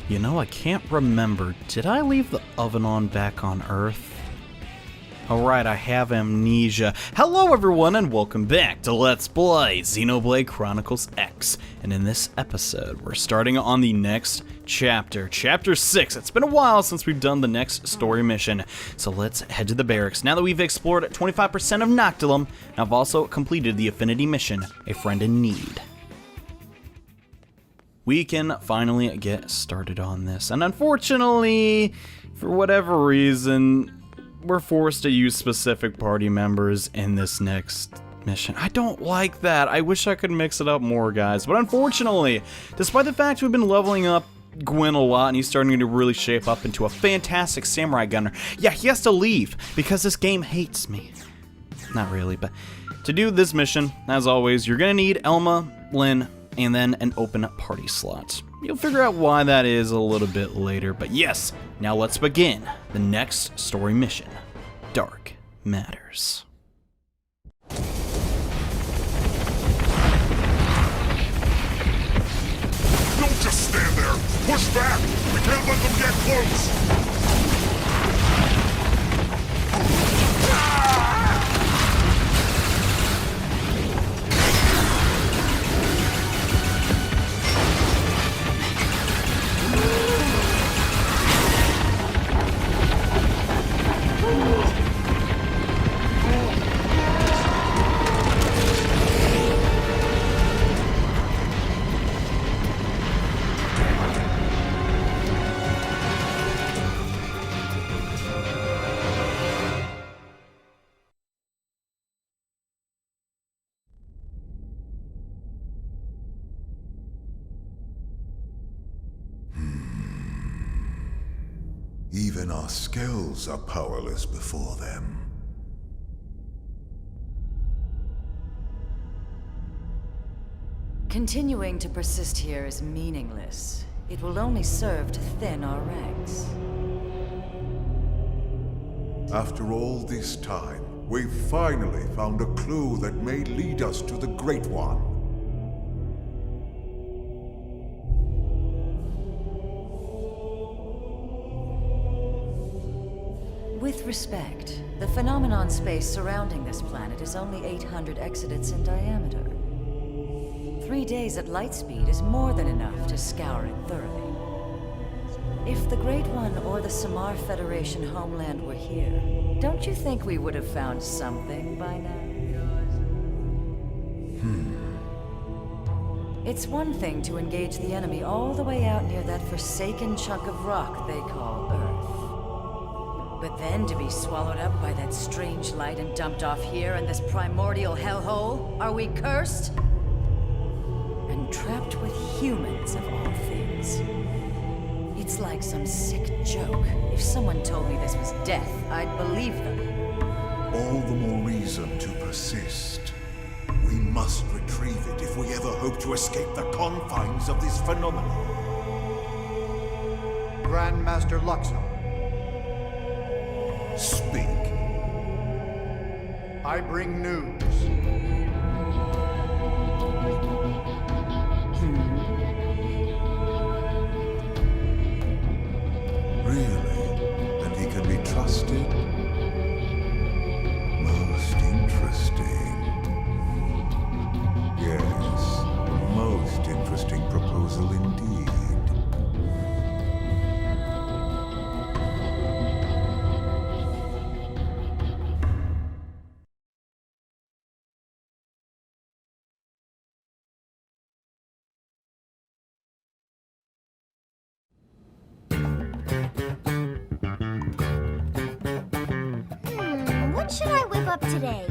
You know, I can't remember. Did I leave the oven on back on Earth? Alright, I have amnesia. Hello everyone and welcome back to Let's Play Xenoblade Chronicles X. And in this episode, we're starting on the next chapter, Chapter 6. It's been a while since we've done the next story mission, so let's head to the barracks. Now that we've explored 25% of Noctilum, I've also completed the Affinity mission, A Friend in Need. We can finally get started on this, and unfortunately, for whatever reason, we're forced to use specific party members in this next mission. I don't like that. I wish I could mix it up more, guys. But unfortunately, despite the fact we've been leveling up Gwyn a lot and he's starting to really shape up into a fantastic samurai gunner, yeah, he has to leave because this game hates me. Not really, but to do this mission, as always, you're gonna need Elma, Lynn, and then an open party slot. You'll figure out why that is a little bit later, but yes, now let's begin the next story mission, Dark Matters. Don't just stand there! Push back! We can't let them get close! Even our skills are powerless before them. Continuing to persist here is meaningless. It will only serve to thin our ranks. After all this time, we've finally found a clue that may lead us to the Great One. With respect, the phenomenon space surrounding this planet is only 800 exodents in diameter. 3 days at light speed is more than enough to scour it thoroughly. If the Great One or the Samar Federation homeland were here, don't you think we would have found something by now? It's one thing to engage the enemy all the way out near that forsaken chunk of rock they call Earth. But then to be swallowed up by that strange light and dumped off here in this primordial hellhole? Are we cursed? And trapped with humans of all things. It's like some sick joke. If someone told me this was death, I'd believe them. All the more reason to persist. We must retrieve it if we ever hope to escape the confines of this phenomenon. Grandmaster Luxor. Speak. I bring news. Really? And he can be trusted? Most interesting. Yes, a most interesting proposal indeed. What should I whip up today?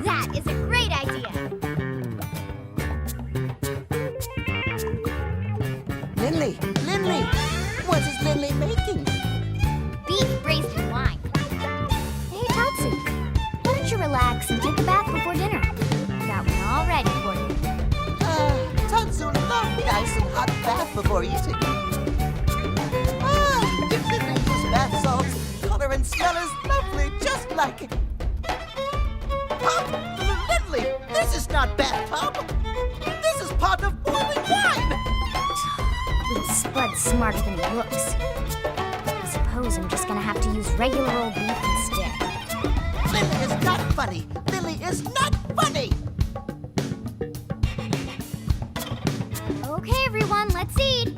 That is a great idea! Lindley! What is Lindley making? Beef braised in wine. Hey, Tatsu, why don't you relax and take a bath before dinner? Got one all ready for you. Tatsu loved the ice and hot bath before eating. If Lindley uses bath salts, color and smell is lovely, just like it. Huh? not bathtub. This is pot of boiling wine. Little Spud's smarter than he looks. I suppose I'm just gonna have to use regular old beef instead. Lily is not funny. Lily is not funny. Okay, everyone, let's eat.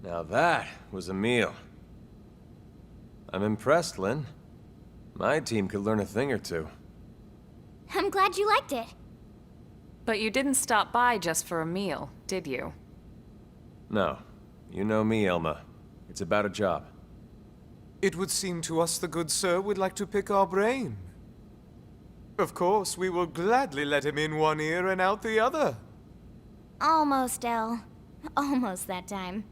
Now that was a meal. I'm impressed, Lynn. My team could learn a thing or two. I'm glad you liked it. But you didn't stop by just for a meal, did you? No. You know me, Elma. It's about a job. It would seem to us the good sir would like to pick our brain. Of course, we will gladly let him in one ear and out the other. Almost, Elle. Almost that time.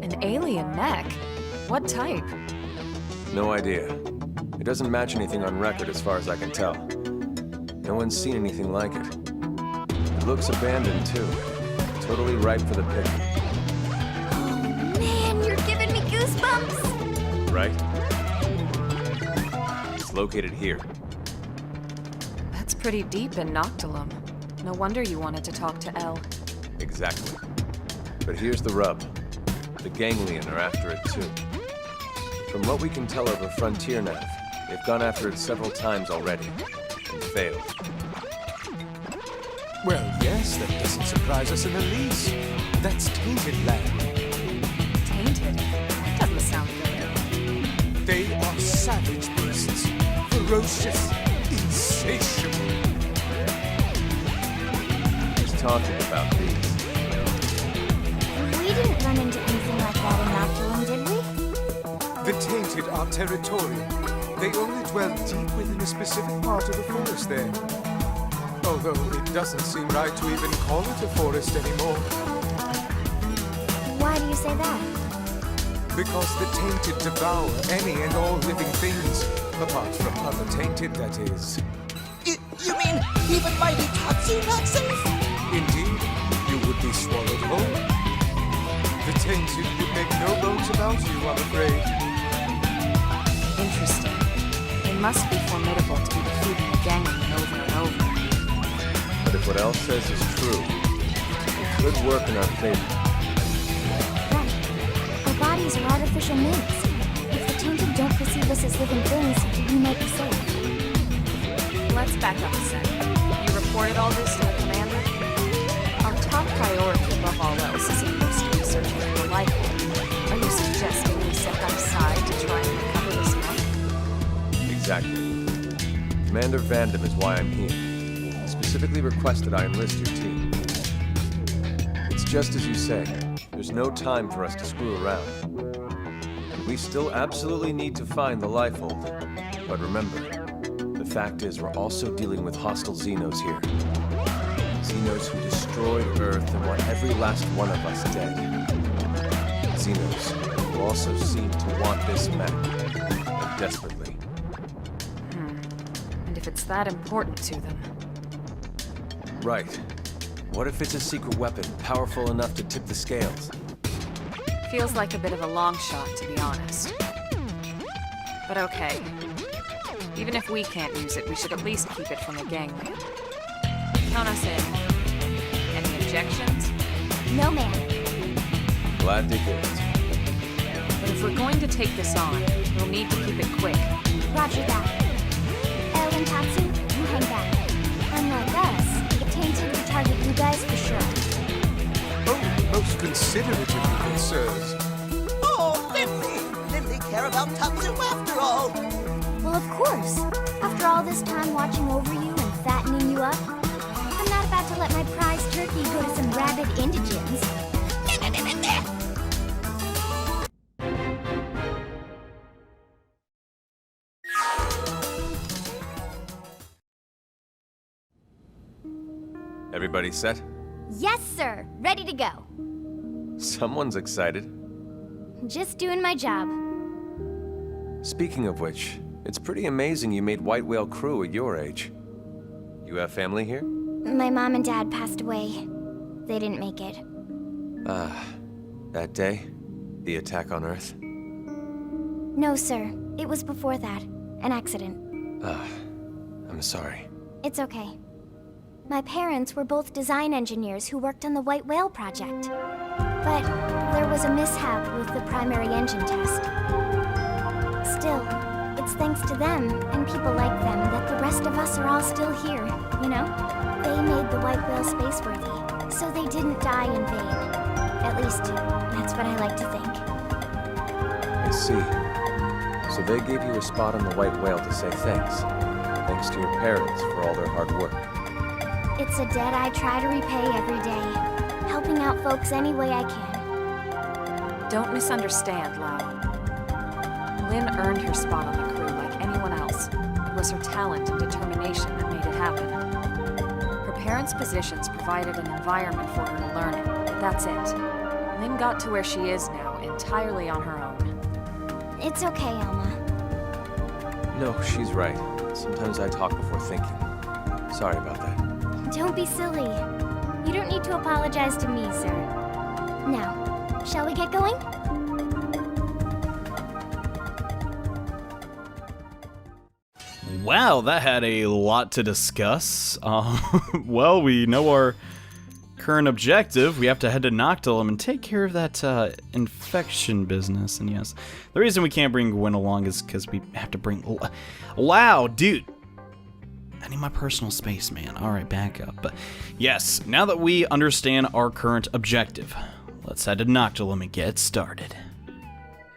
An alien mech? What type? No idea. It doesn't match anything on record as far as I can tell. No one's seen anything like it. It looks abandoned, too. Totally ripe for the picking. Oh, man, you're giving me goosebumps! Right? It's located here. That's pretty deep in Noctilum. No wonder you wanted to talk to Elle. Exactly. But here's the rub. The ganglion are after it, too. From what we can tell over Frontier Nav, they've gone after it several times already, and failed. Well, yes, that doesn't surprise us in the least. That's Tainted land. Tainted? That doesn't sound good. They are savage beasts. Ferocious, insatiable. He's talking about these. We didn't run into anything like that in Noctilum, did we? The Tainted are territorial. They only dwell deep within a specific part of the forest there. Although it doesn't seem right to even call it a forest anymore. Why do you say that? Because the Tainted devour any and all living things. Apart from other Tainted, that is. You mean even mighty Tatsu not safe? Indeed, you would be swallowed whole. The Tainted would make no bones about you, I'm afraid. Interesting. They must be formidable to be defeating the ganglion over and over. But if what Elle says is true, it could work in our favor. Right. Our bodies are artificial means. If the Tainted don't perceive us as living things, we may be safe. Let's back up a sec. You reported all this to the commander? Our top priority above all else is supposed to be searching for the life form. Are you suggesting we set that aside to try and recover this mech? Exactly. Commander Vandam is why I'm here. He specifically requested I enlist your team. It's just as you say. There's no time for us to screw around. And we still absolutely need to find the Lifehold. But remember, the fact is we're also dealing with hostile Xenos here. Xenos who destroyed Earth and want every last one of us dead. Xenos who also seem to want this mech, and desperately. And if it's that important to them? Right. What if it's a secret weapon, powerful enough to tip the scales? Feels like a bit of a long shot, to be honest. But okay. Even if we can't use it, we should at least keep it from the ganglion. Count us in. Any objections? No, ma'am. Glad to hear it. But if we're going to take this on, we'll need to keep it quick. Roger that. Elle and Tatsu, you hang back. Unlike us, the Tainted will target you guys for sure. Oh, most considerate of you, good sirs. Oh, Lily! Lily care about Tatsu after all. Well, of course. After all this time watching over you and fattening you up, I'm not about to let my prize turkey go to some rabid indigents. Everybody set? Yes, sir. Ready to go. Someone's excited. Just doing my job. Speaking of which, It's pretty amazing you made White Whale crew at your age. You have family here? My mom and dad passed away. They didn't make it. That day? The attack on Earth? No, sir. It was before that. An accident. I'm sorry. It's okay. My parents were both design engineers who worked on the White Whale project. But there was a mishap with the primary engine test. Still, it's thanks to them and people like them that the rest of us are all still here, you know? They made the White Whale spaceworthy, so they didn't die in vain. At least, that's what I like to think. I see. So they gave you a spot on the White Whale to say thanks. Thanks to your parents for all their hard work. It's a debt I try to repay every day, helping out folks any way I can. Don't misunderstand, Lau. Lynn earned her spot on the crew like anyone else. It was her talent and determination that made it happen. Her parents' positions provided an environment for her to learn it, but that's it. Lynn got to where she is now entirely on her own. It's okay, Alma. No, she's right. Sometimes I talk before thinking. Sorry about that. Don't be silly. You don't need to apologize to me, sir. Now, shall we get going? Wow, that had a lot to discuss. Well, we know our current objective. We have to head to Noctilum and take care of that infection business. And yes, the reason we can't bring Gwen along is because we have to bring... Wow, dude. I need my personal space, man. All right, back up. But yes, now that we understand our current objective, let's head to Noctilum and get started.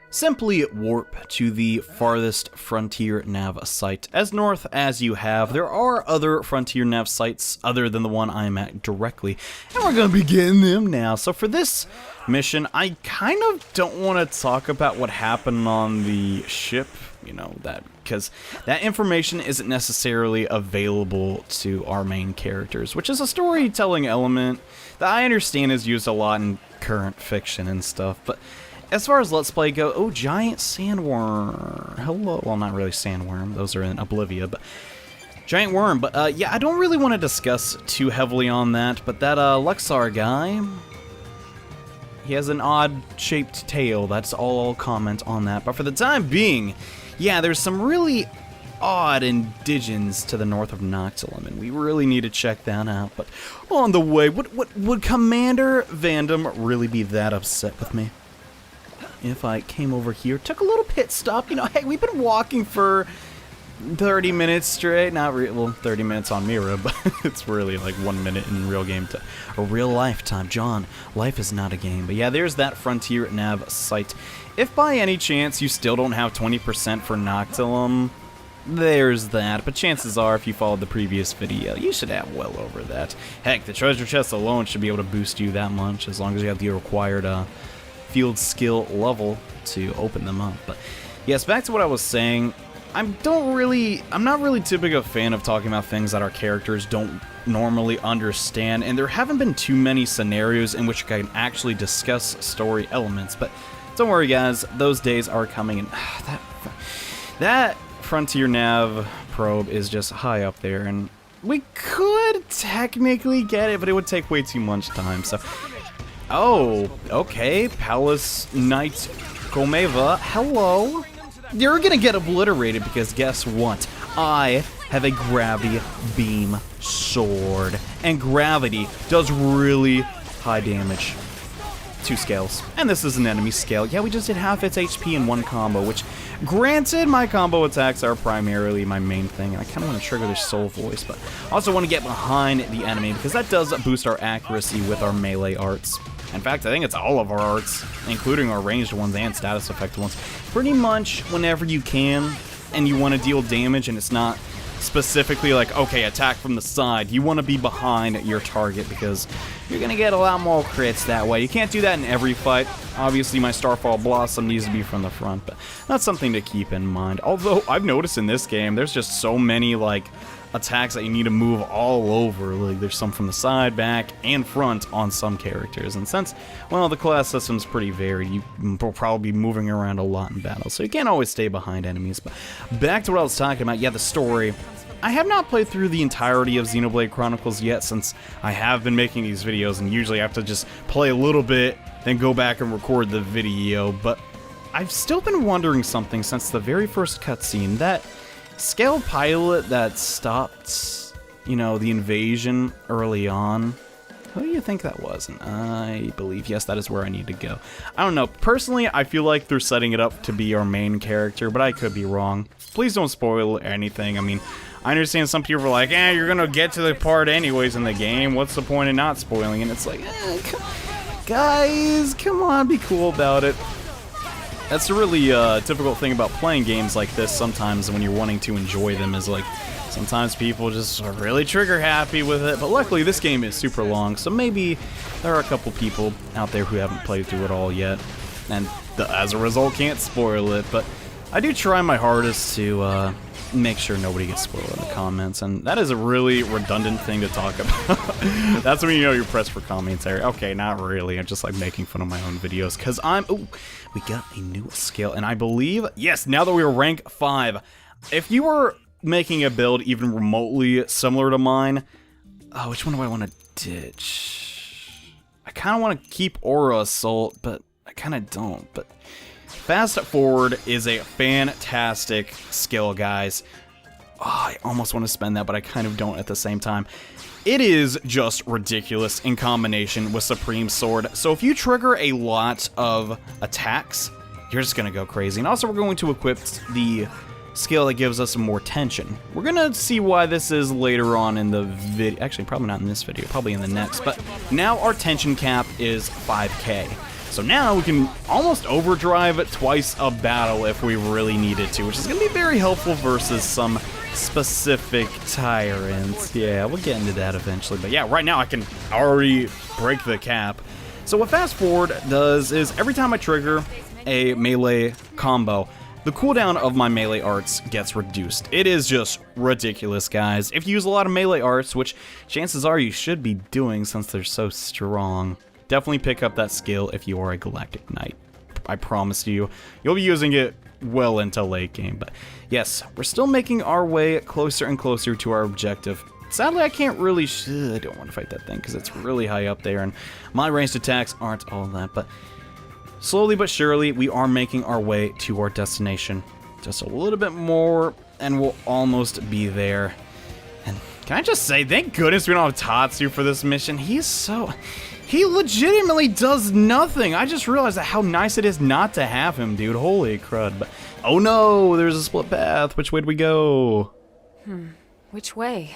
Simply warp to the farthest Frontier Nav site. As north as you have, there are other Frontier Nav sites other than the one I'm at directly, and we're gonna be getting them now. So for this mission, I kind of don't want to talk about what happened on the ship, you know, that because that information isn't necessarily available to our main characters, which is a storytelling element that I understand is used a lot in current fiction and stuff, but as far as Let's Play go, oh, giant sandworm. Hello. Well, not really sandworm. Those are in Oblivia, but giant worm. But yeah, I don't really want to discuss too heavily on that. But that Luxar guy, he has an odd-shaped tail. That's all I'll comment on that. But for the time being, yeah, there's some really odd indigens to the north of Noctilum, and we really need to check that out. But on the way, would Commander Vandam really be that upset with me if I came over here, took a little pit stop? You know, hey, we've been walking for 30 minutes straight. Not well, 30 minutes on Mira, but it's really like 1 minute in real game to a real lifetime. John, life is not a game. But yeah, there's that Frontier Nav site. If by any chance you still don't have 20% for Noctilum, there's that. But chances are, if you followed the previous video, you should have well over that. Heck, the treasure chest alone should be able to boost you that much, as long as you have the required field skill level to open them up. But yes, back to what I was saying, I'm not really too big of a fan of talking about things that our characters don't normally understand, and there haven't been too many scenarios in which I can actually discuss story elements. But don't worry, guys, those days are coming, and that Frontier Nav probe is just high up there, and we could technically get it, but it would take way too much time. So oh, okay, Palace Knight Komeva, hello. You're gonna get obliterated because guess what? I have a gravity beam sword, and gravity does really high damage. 2 scales, and this is an enemy scale. Yeah, we just did half its HP in one combo, which, granted, my combo attacks are primarily my main thing, and I kind of want to trigger their soul voice, but I also want to get behind the enemy because that does boost our accuracy with our melee arts. In fact, I think it's all of our arts, including our ranged ones and status effect ones. Pretty much whenever you can and you want to deal damage and it's not specifically like, okay, attack from the side, you want to be behind your target because you're going to get a lot more crits that way. You can't do that in every fight. Obviously, my Starfall Blossom needs to be from the front, but that's something to keep in mind. Although, I've noticed in this game, there's just so many, like, attacks that you need to move all over. Like, there's some from the side, back, and front on some characters. And since, well, the class system's pretty varied, you will probably be moving around a lot in battle, so you can't always stay behind enemies. But back to what I was talking about, yeah, the story. I have not played through the entirety of Xenoblade Chronicles yet, since I have been making these videos, and usually I have to just play a little bit, then go back and record the video. But I've still been wondering something since the very first cutscene. That scaled pilot that stopped, you know, the invasion early on, who do you think that was? And I believe, yes, that is where I need to go. I don't know. Personally, I feel like they're setting it up to be our main character, but I could be wrong. Please don't spoil anything. I mean, I understand some people are like, you're gonna get to the part anyways in the game. What's the point of not spoiling? And it's like, guys, come on, be cool about it. That's a really difficult thing about playing games like this sometimes when you're wanting to enjoy them, is like, sometimes people just are really trigger happy with it. But luckily this game is super long, so maybe there are a couple people out there who haven't played through it all yet, and as a result can't spoil it. But I do try my hardest to make sure nobody gets spoiled in the comments, and that is a really redundant thing to talk about. That's when you know you're pressed for commentary. Okay, not really. I'm just like making fun of my own videos, because ooh, we got a new skill, and I believe, yes, now that we are rank 5, if you were making a build even remotely similar to mine, which one do I want to ditch? I kind of want to keep Aura Assault, but I kind of don't. But Fast Forward is a fantastic skill, guys. I almost want to spend that, but I kind of don't at the same time. It is just ridiculous in combination with Supreme Sword. So if you trigger a lot of attacks, you're just going to go crazy. And also we're going to equip the skill that gives us more tension. We're gonna see why this is later on in the video. Actually, probably not in this video, probably in the next. But now our tension cap is 5k. So now we can almost overdrive twice a battle if we really needed to, which is gonna be very helpful versus some specific tyrants. Yeah, we'll get into that eventually. But yeah, right now I can already break the cap. So what Fast Forward does is every time I trigger a melee combo, the cooldown of my melee arts gets reduced. It is just ridiculous, guys. If you use a lot of melee arts, which chances are you should be doing since they're so strong, definitely pick up that skill if you are a Galactic Knight. I promise you, you'll be using it well into late game. But yes, we're still making our way closer and closer to our objective. Sadly, I can't really, I don't want to fight that thing because it's really high up there, and my ranged attacks aren't all that, but slowly but surely, we are making our way to our destination. Just a little bit more, and we'll almost be there. And can I just say, thank goodness we don't have Tatsu for this mission. He legitimately does nothing. I just realized how nice it is not to have him, dude. Holy crud. But, oh no, there's a split path. Which way do we go? Which way?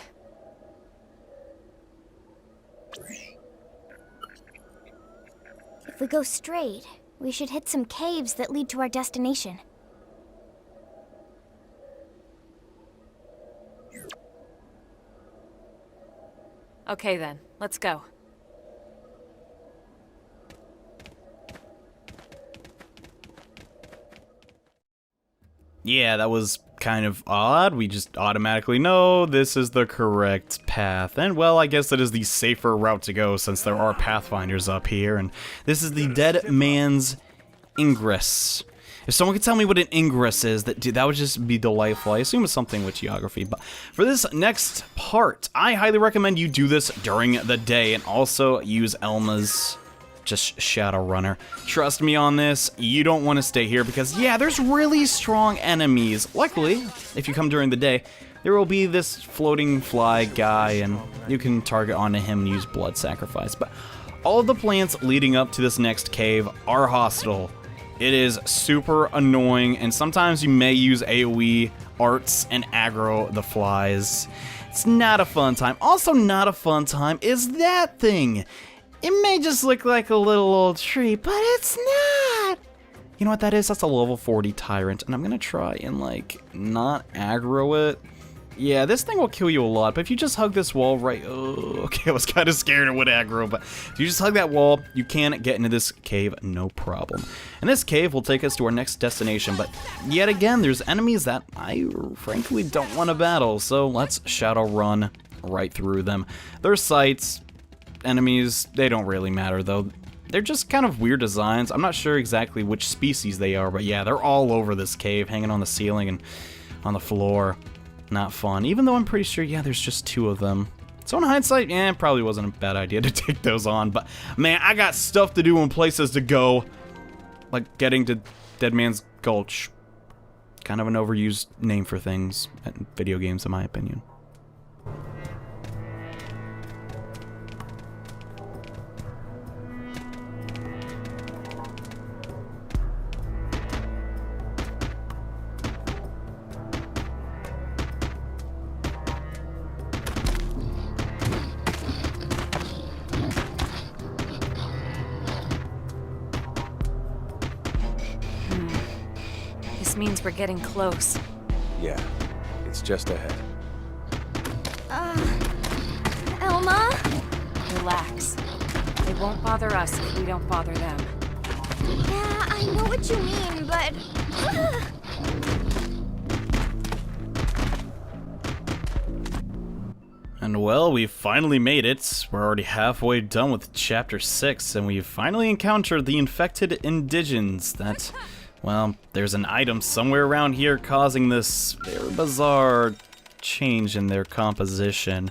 If we go straight, we should hit some caves that lead to our destination. Okay then, let's go. Yeah, that was kind of odd. We just automatically know this is the correct path. And, well, I guess that is the safer route to go since there are pathfinders up here. And this is the Dead Man's Ingress. If someone could tell me what an ingress is, that would just be delightful. I assume it's something with geography. But for this next part, I highly recommend you do this during the day and also use Elma's just Shadowrunner. Trust me on this, you don't want to stay here because, yeah, there's really strong enemies. Luckily, if you come during the day, there will be this floating fly guy, and you can target onto him and use blood sacrifice. But all of the plants leading up to this next cave are hostile. It is super annoying, and sometimes you may use AoE arts and aggro the flies. It's not a fun time. Also not a fun time is that thing. It may just look like a little old tree, but it's not! You know what that is? That's a level 40 tyrant, and I'm gonna try and, like, not aggro it. Yeah, this thing will kill you a lot, but if you just hug this wall right... Oh, okay, I was kind of scared it would aggro, but if you just hug that wall, you can get into this cave, no problem. And this cave will take us to our next destination, but yet again, there's enemies that I frankly don't want to battle, so let's shadow run right through them. Their sights, enemies, they don't really matter, though. They're just kind of weird designs. I'm not sure exactly which species they are, but yeah, they're all over this cave, hanging on the ceiling and on the floor. Not fun, even though I'm pretty sure, yeah, there's just 2 of them. So in hindsight, yeah, it probably wasn't a bad idea to take those on, but man, I got stuff to do and places to go. Like getting to Dead Man's Gulch. Kind of an overused name for things in video games, in my opinion. Means we're getting close. Yeah, it's just ahead. Elma? Relax. They won't bother us if we don't bother them. Yeah, I know what you mean, but... And well, we've finally made it. We're already halfway done with Chapter 6, and we've finally encountered the infected indigents that... Well, there's an item somewhere around here causing this very bizarre change in their composition.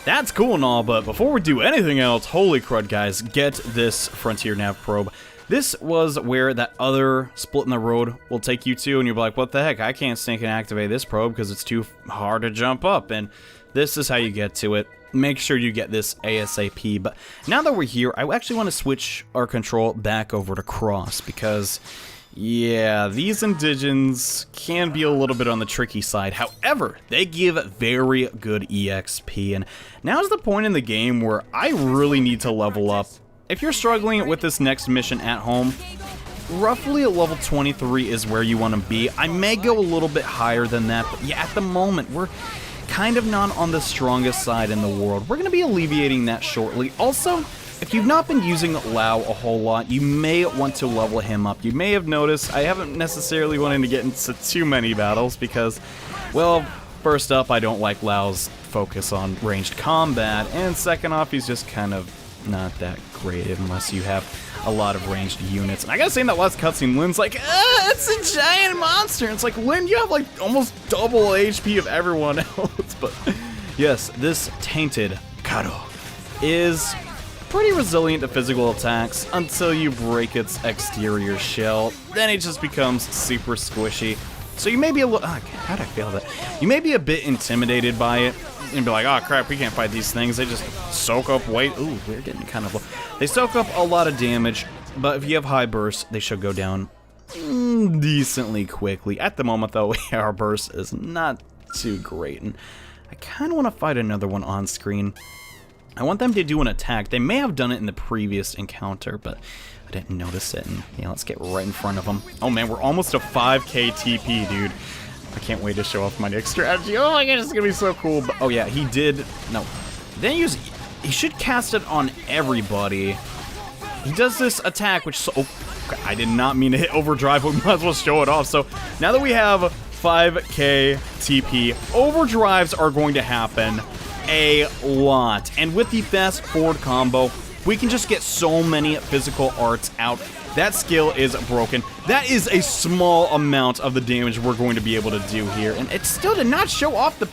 That's cool and all, but before we do anything else, holy crud, guys, get this Frontier Nav probe. This was where that other split in the road will take you to, and you'll be like, what the heck, I can't sneak and activate this probe because it's too hard to jump up, and this is how you get to it. Make sure you get this ASAP, but now that we're here, I actually want to switch our control back over to cross, because... yeah, these indigents can be a little bit on the tricky side. However, they give very good EXP, and now's the point in the game where I really need to level up. If you're struggling with this next mission at home, roughly at level 23 is where you want to be. I may go a little bit higher than that, but yeah, at the moment, we're kind of not on the strongest side in the world. We're going to be alleviating that shortly. Also, if you've not been using Lao a whole lot, you may want to level him up. You may have noticed I haven't necessarily wanted to get into too many battles because, well, first up, I don't like Lao's focus on ranged combat, and second off, he's just kind of not that great unless you have a lot of ranged units. And I gotta say, in that last cutscene, Lynn's like, it's a giant monster. And it's like, Lynn, you have like almost double HP of everyone else. But yes, this Tainted Karo is pretty resilient to physical attacks until you break its exterior shell. Then it just becomes super squishy. So you may be a little... how'd I fail that? You may be a bit intimidated by it and be like, oh crap, we can't fight these things. They just soak up weight. Ooh, we're getting kind of low. They soak up a lot of damage, but if you have high burst, they should go down decently quickly. At the moment, though, our burst is not too great, and I kind of want to fight another one on screen. I want them to do an attack. They may have done it in the previous encounter, but I didn't notice it. And yeah, let's get right in front of them. Oh man, we're almost to 5k TP, dude. I can't wait to show off my next strategy. Oh my gosh, it's gonna be so cool. But, oh yeah, he did. No, then he should cast it on everybody. He does this attack, which oh, I did not mean to hit overdrive. We might as well show it off. So now that we have 5k TP, overdrives are going to happen a lot, and with the fast forward combo, we can just get so many physical arts out. That skill is broken. That is a small amount of the damage we're going to be able to do here, and it still did not show off the...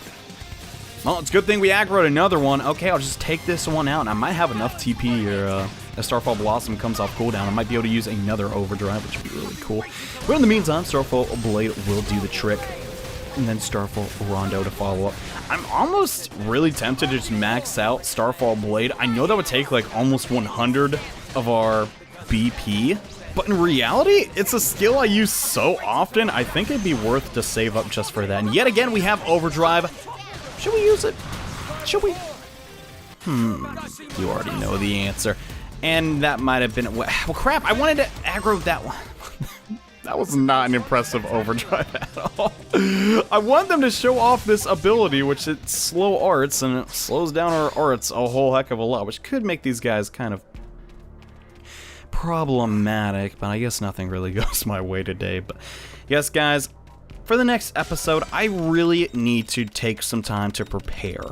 Well, it's a good thing we aggroed another one. Okay, I'll just take this one out, and I might have enough TP here. As Starfall Blossom comes off cooldown, I might be able to use another overdrive, which would be really cool. But in the meantime, Starfall Blade will do the trick, and then Starfall Rondo to follow up. I'm almost really tempted to just max out Starfall Blade. I know that would take like almost 100 of our BP, but in reality, it's a skill I use so often, I think it'd be worth to save up just for that. And yet again, we have Overdrive. Should we use it? Should we? You already know the answer. And that might have been... Well, crap, I wanted to aggro that one. That was not an impressive overdrive at all. I want them to show off this ability, which it's slow arts, and it slows down our arts a whole heck of a lot, which could make these guys kind of problematic, but I guess nothing really goes my way today. But yes, guys, for the next episode, I really need to take some time to prepare.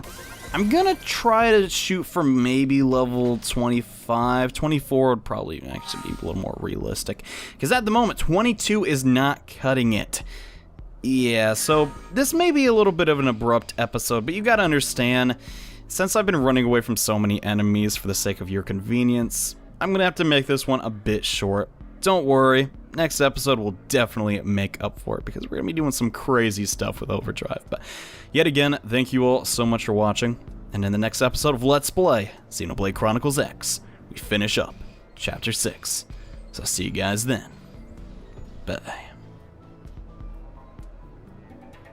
I'm gonna try to shoot for maybe level 25. 24 would probably actually be a little more realistic, because at the moment, 22 is not cutting it. Yeah, so this may be a little bit of an abrupt episode, but you gotta understand, since I've been running away from so many enemies for the sake of your convenience, I'm gonna have to make this one a bit short. Don't worry, next episode will definitely make up for it, because we're gonna be doing some crazy stuff with Overdrive. But yet again, thank you all so much for watching, and in the next episode of Let's Play Xenoblade Chronicles X, we finish up Chapter 6. So see you guys then. Bye.